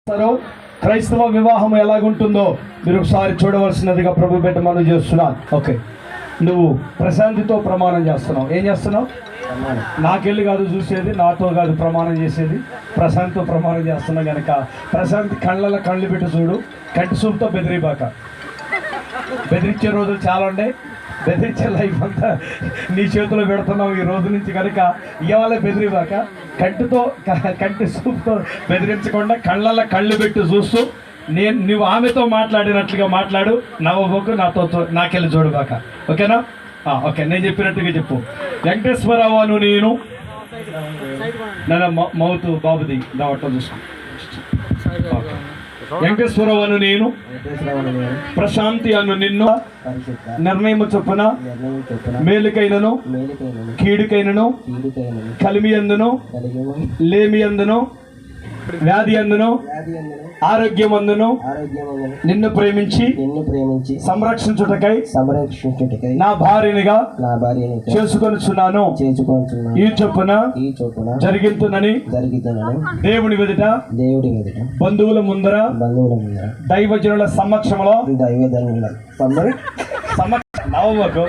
క్రైస్తవ వివాహం ఎలాగుంటుందో మీరు ఒకసారి చూడవలసినదిగా ప్రభు బిడ్డ మనం చేస్తున్నాను. ఓకే, నువ్వు ప్రశాంతితో ప్రమాణం చేస్తున్నావు. ఏం చేస్తున్నావు? నాకెళ్ళి కాదు చూసేది, నాతో కాదు ప్రమాణం చేసేది, ప్రశాంతితో ప్రమాణం చేస్తున్నావు కనుక ప్రశాంతి కళ్ళలో కళ్ళు పెట్టి చూడు. కంటి చూపుతో బెదిరిబాక. బెదిరించే రోజులు చాలా ఉన్నాయి. బెదిరించే లైఫ్ అంతా నీ చేతిలో పెడుతున్నావు ఈ రోజు నుంచి కనుక ఇవాళ బెదిరిబాక. కంటి చూపుతో బెదిరించకుండా కళ్ళల్లో కళ్ళు పెట్టి చూస్తూ నువ్వు ఆమెతో మాట్లాడినట్లుగా మాట్లాడు. నవ్వబోకు, నాకెళ్ళి చూడబాక. ఓకేనా? ఓకే, నేను చెప్పినట్టుగా చెప్పు. వెంకటేశ్వరరావు అను నేను మౌతు బాబుది దావట్లో చూసుకో. వెంకటేశ్వరరావు అను నేను ప్రశాంతి అను నిన్ను నిర్ణయము చొప్పున మేలుకైనను కీడుకైనను కలిమి అందును లేమి అందును వ్యాధి అందును ఆరోగ్యం అందును నిన్ను ప్రేమించి సంరక్షించుటకై నా భార్యనిగా చేసుకొనుచున్నాను. ఈ చొప్పున జరిగింతునని దేవుని ఎదుట బంధువుల ముందర దైవజనుల సమక్షంలో నవ్వకు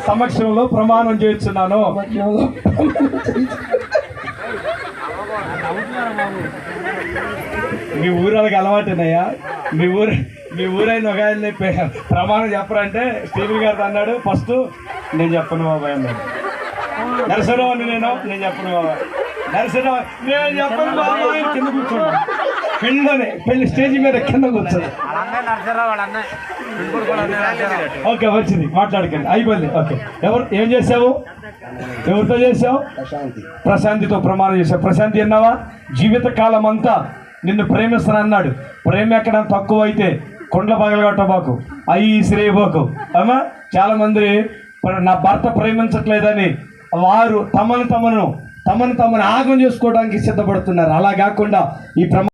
సమక్షంలో ప్రమాణం చేస్తున్నాను. మీ ఊరాలకు అలవాటున్నాయా? మీ ఊరైన ఒక ఆయన ప్రమాణం చెప్పరంటే స్టీవెన్ గారు అన్నాడు. ఫస్ట్ నేను చెప్పను బాబాయ్ అన్నాడు. నరసరావు అని నేను చెప్పను బాబాయ్. నరసరావు నేను చెప్పను బాబాయ్. కింద కూర్చోండి. పెళ్లి స్టేజ్ మీద కింద కూర్చోండి. ఓకే, వచ్చింది, మాట్లాడకండి, అయిపోయింది. ఓకే, ఏం చేసావు? ఎవరితో చేసావు? ప్రశాంతితో ప్రమాణం చేసావు. ప్రశాంతి అన్నావా? జీవితకాలం అంతా నిన్ను ప్రేమిస్తాను అన్నాడు. ప్రేమ ఎక్కడ తక్కువ అయితే కొండల పగలగొట్టబాకు, అయ్యి ఇసిరేయబోకు. అమ్మా, చాలా మంది నా భర్త ప్రేమించట్లేదని వారు తమను ఆగం చేసుకోవడానికి సిద్ధపడుతున్నారు. అలా కాకుండా ఈ